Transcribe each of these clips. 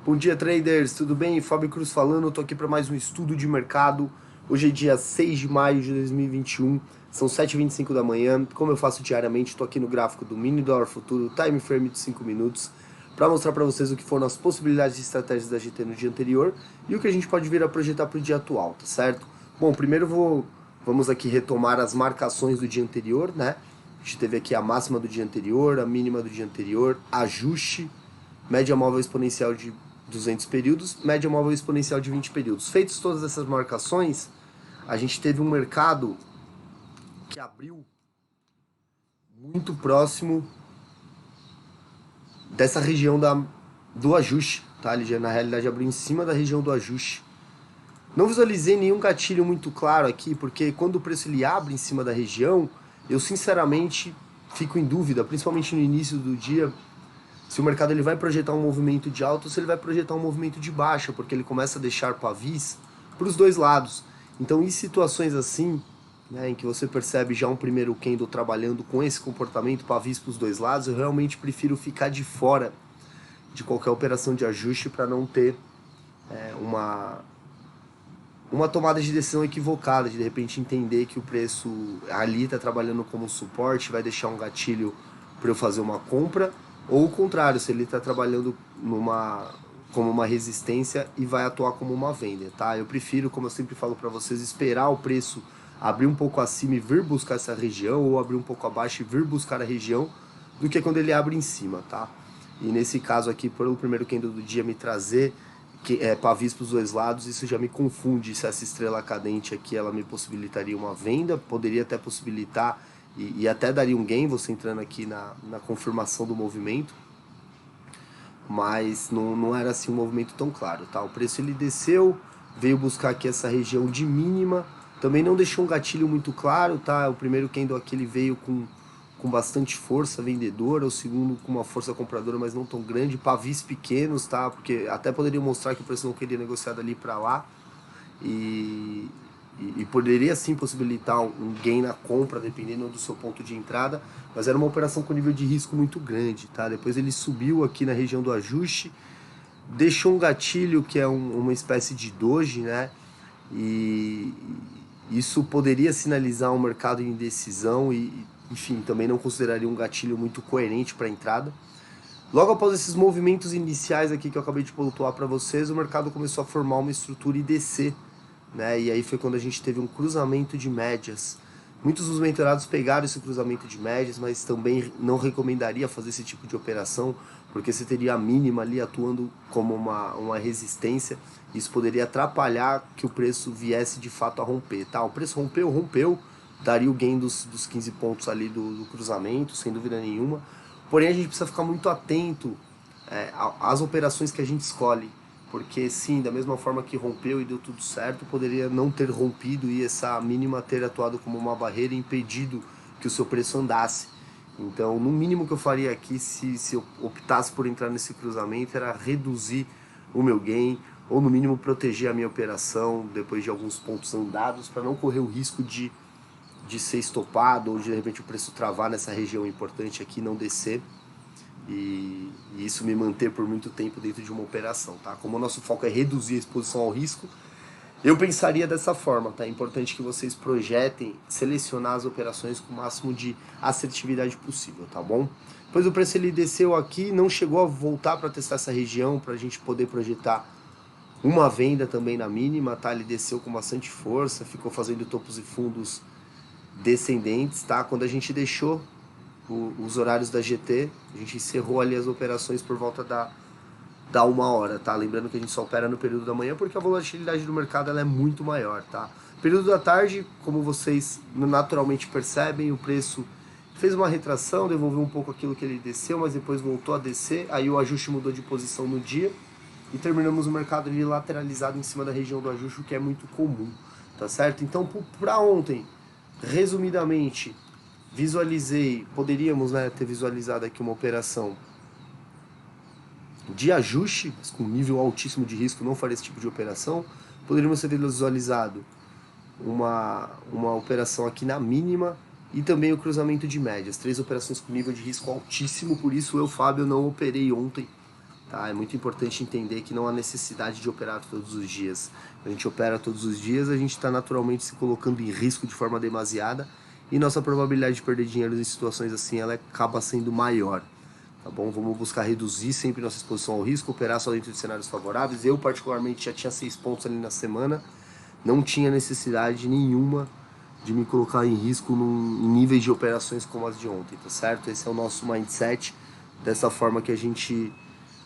Bom dia, traders, tudo bem? Fábio Cruz falando, estou aqui para mais um estudo de mercado. Hoje é dia 6 de maio de 2021, são 7h25 da manhã. Como eu faço diariamente, estou aqui no gráfico do mini dólar futuro, time frame de 5 minutos, para mostrar para vocês o que foram as possibilidades de estratégias da GT no dia anterior e o que a gente pode vir a projetar para o dia atual, tá certo? Bom, primeiro vamos aqui retomar as marcações do dia anterior, né? A gente teve aqui a máxima do dia anterior, a mínima do dia anterior, ajuste, média móvel exponencial de 200 períodos, média móvel exponencial de 20 períodos. Feitas todas essas marcações, a gente teve um mercado que abriu muito próximo dessa região do ajuste, tá? Ele na realidade abriu em cima da região do ajuste. Não visualizei nenhum gatilho muito claro aqui, porque quando o preço ele abre em cima da região, eu sinceramente fico em dúvida, principalmente no início do dia, se o mercado ele vai projetar um movimento de alta ou se ele vai projetar um movimento de baixa, porque ele começa a deixar pavis para os dois lados. Então, em situações assim, né, em que você percebe já um primeiro candle trabalhando com esse comportamento pavis para os dois lados, eu realmente prefiro ficar de fora de qualquer operação de ajuste para não ter uma tomada de decisão equivocada, de repente entender que o preço ali está trabalhando como suporte, vai deixar um gatilho para eu fazer uma compra, ou o contrário, se ele está trabalhando como uma resistência e vai atuar como uma venda, tá? Eu prefiro, como eu sempre falo para vocês, esperar o preço abrir um pouco acima e vir buscar essa região, ou abrir um pouco abaixo e vir buscar a região, do que quando ele abre em cima, tá? E nesse caso aqui, pelo primeiro candle do dia me trazer pavis para os dois lados, isso já me confunde se essa estrela cadente aqui ela me possibilitaria uma venda, poderia até possibilitar e até daria um gain você entrando aqui na confirmação do movimento, mas não era assim um movimento tão claro, tá? O preço ele desceu, veio buscar aqui essa região de mínima, também não deixou um gatilho muito claro, tá? O primeiro candle aqui ele veio com bastante força vendedora, o segundo com uma força compradora, mas não tão grande, pavis pequenos, tá? Porque até poderia mostrar que o preço não queria negociar dali para lá e poderia sim possibilitar um gain na compra, dependendo do seu ponto de entrada, mas era uma operação com nível de risco muito grande, tá? Depois ele subiu aqui na região do ajuste, deixou um gatilho que é uma espécie de doji, né? E isso poderia sinalizar um mercado em indecisão enfim, também não consideraria um gatilho muito coerente para a entrada. Logo após esses movimentos iniciais aqui que eu acabei de pontuar para vocês, o mercado começou a formar uma estrutura e descer, né? E aí foi quando a gente teve um cruzamento de médias. Muitos dos mentorados pegaram esse cruzamento de médias, mas também não recomendaria fazer esse tipo de operação, porque você teria a mínima ali atuando como uma resistência. Isso poderia atrapalhar que o preço viesse de fato a romper, tá? O preço rompeu, daria o gain dos 15 pontos ali do cruzamento, sem dúvida nenhuma. Porém, a gente precisa ficar muito atento às operações que a gente escolhe, porque sim, da mesma forma que rompeu e deu tudo certo, poderia não ter rompido e essa mínima ter atuado como uma barreira e impedido que o seu preço andasse. Então, no mínimo que eu faria aqui, se eu optasse por entrar nesse cruzamento, era reduzir o meu gain, ou no mínimo proteger a minha operação depois de alguns pontos andados, para não correr o risco de ser estopado, ou de repente o preço travar nessa região importante aqui, não descer, e isso me manter por muito tempo dentro de uma operação, tá? Como o nosso foco é reduzir a exposição ao risco, eu pensaria dessa forma, tá? É importante que vocês projetem, selecionar as operações com o máximo de assertividade possível, tá bom? Depois o preço ele desceu aqui, não chegou a voltar para testar essa região, para a gente poder projetar uma venda também na mínima, tá? Ele desceu com bastante força, ficou fazendo topos e fundos descendentes, tá? Quando a gente deixou os horários da GT, a gente encerrou ali as operações por volta da 1 hora, tá? Lembrando que a gente só opera no período da manhã porque a volatilidade do mercado ela é muito maior, tá? Período da tarde, como vocês naturalmente percebem, o preço fez uma retração, devolveu um pouco aquilo que ele desceu, mas depois voltou a descer, aí o ajuste mudou de posição no dia e terminamos o mercado ali lateralizado em cima da região do ajuste, o que é muito comum, tá certo? Então, para ontem, resumidamente, poderíamos, né, ter visualizado aqui uma operação de ajuste, mas com nível altíssimo de risco, não faria esse tipo de operação. Poderíamos ter visualizado uma operação aqui na mínima e também o cruzamento de médias. 3 operações com nível de risco altíssimo, por isso eu, Fábio, não operei ontem tá? É muito importante entender que não há necessidade de operar todos os dias. Quando a gente opera todos os dias, a gente está naturalmente se colocando em risco de forma demasiada e nossa probabilidade de perder dinheiro em situações assim, ela acaba sendo maior. Tá bom? Vamos buscar reduzir sempre nossa exposição ao risco, operar só dentro de cenários favoráveis. Eu, particularmente, já tinha 6 pontos ali na semana, não tinha necessidade nenhuma de me colocar em risco em níveis de operações como as de ontem, tá certo? Esse é o nosso mindset, dessa forma que a gente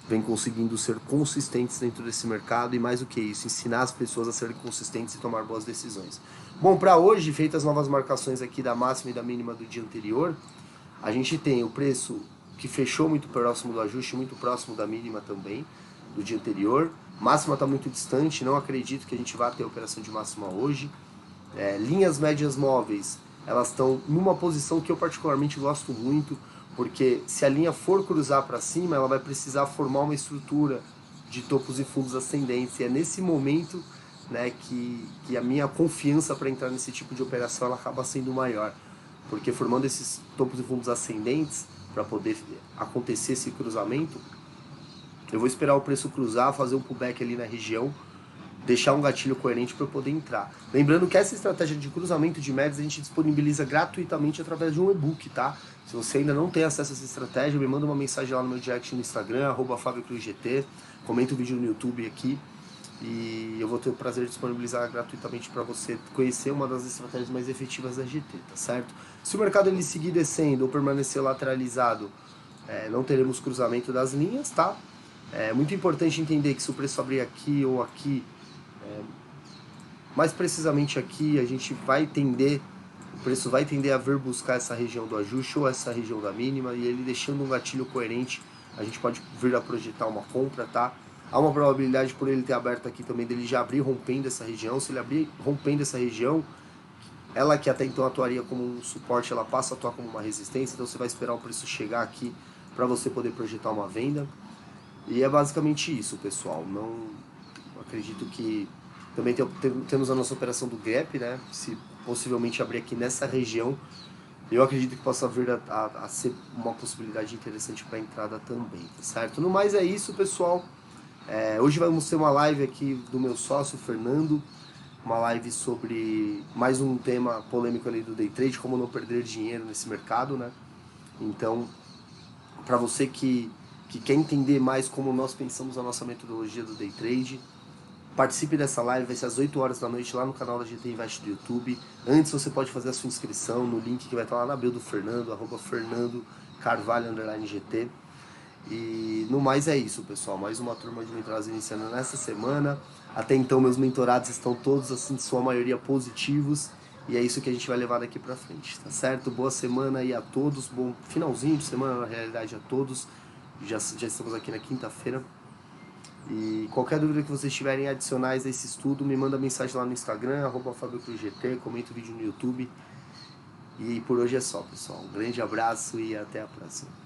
vem conseguindo ser consistentes dentro desse mercado e mais do que isso, ensinar as pessoas a serem consistentes e tomar boas decisões. Bom, para hoje, feitas as novas marcações aqui da máxima e da mínima do dia anterior, a gente tem o preço que fechou muito próximo do ajuste, muito próximo da mínima também, do dia anterior. Máxima está muito distante, não acredito que a gente vá ter a operação de máxima hoje. Linhas médias móveis, elas estão numa posição que eu particularmente gosto muito, porque se a linha for cruzar para cima, ela vai precisar formar uma estrutura de topos e fundos ascendentes. E é nesse momento, né, que a minha confiança para entrar nesse tipo de operação ela acaba sendo maior. Porque formando esses topos e fundos ascendentes, para poder acontecer esse cruzamento, eu vou esperar o preço cruzar, fazer um pullback ali na região, deixar um gatilho coerente para eu poder entrar. Lembrando que essa estratégia de cruzamento de médias a gente disponibiliza gratuitamente através de um e-book, tá? Se você ainda não tem acesso a essa estratégia, me manda uma mensagem lá no meu direct no Instagram, @FabioCruzGT, comenta o vídeo no YouTube aqui e eu vou ter o prazer de disponibilizar gratuitamente para você conhecer uma das estratégias mais efetivas da GT, tá certo? Se o mercado ele seguir descendo ou permanecer lateralizado, não teremos cruzamento das linhas, tá? É muito importante entender que se o preço abrir aqui ou aqui, mais precisamente aqui, a gente vai tender, o preço vai tender a vir buscar essa região do ajuste ou essa região da mínima, e ele deixando um gatilho coerente, a gente pode vir a projetar uma compra, tá? Há uma probabilidade por ele ter aberto aqui também dele já abrir rompendo essa região. Se ele abrir rompendo essa região, ela que até então atuaria como um suporte, ela passa a atuar como uma resistência, então você vai esperar o preço chegar aqui para você poder projetar uma venda. E é basicamente isso, pessoal. Não acredito que também temos a nossa operação do gap, né? Se possivelmente abrir aqui nessa região, eu acredito que possa vir a ser uma possibilidade interessante para entrada também, tá certo? No mais é isso, pessoal. Hoje vamos ter uma live aqui do meu sócio, Fernando, uma live sobre mais um tema polêmico ali do day trade, como não perder dinheiro nesse mercado, né? Então, para você que quer entender mais como nós pensamos a nossa metodologia do day trade, participe dessa live, vai ser às 8 horas da noite lá no canal da GT Invest do YouTube. Antes você pode fazer a sua inscrição no link que vai estar lá na bio do Fernando, @FernandoCarvalho_GT. E no mais é isso, pessoal. Mais uma turma de mentorados iniciando nessa semana. Até então meus mentorados estão todos, assim, de sua maioria positivos. E é isso que a gente vai levar daqui pra frente, tá certo? Boa semana aí a todos, bom finalzinho de semana na realidade a todos. Já estamos aqui na quinta-feira. E qualquer dúvida que vocês tiverem adicionais a esse estudo, me manda mensagem lá no Instagram, @FabioCruzGT, comenta o vídeo no YouTube. E por hoje é só, pessoal. Um grande abraço e até a próxima.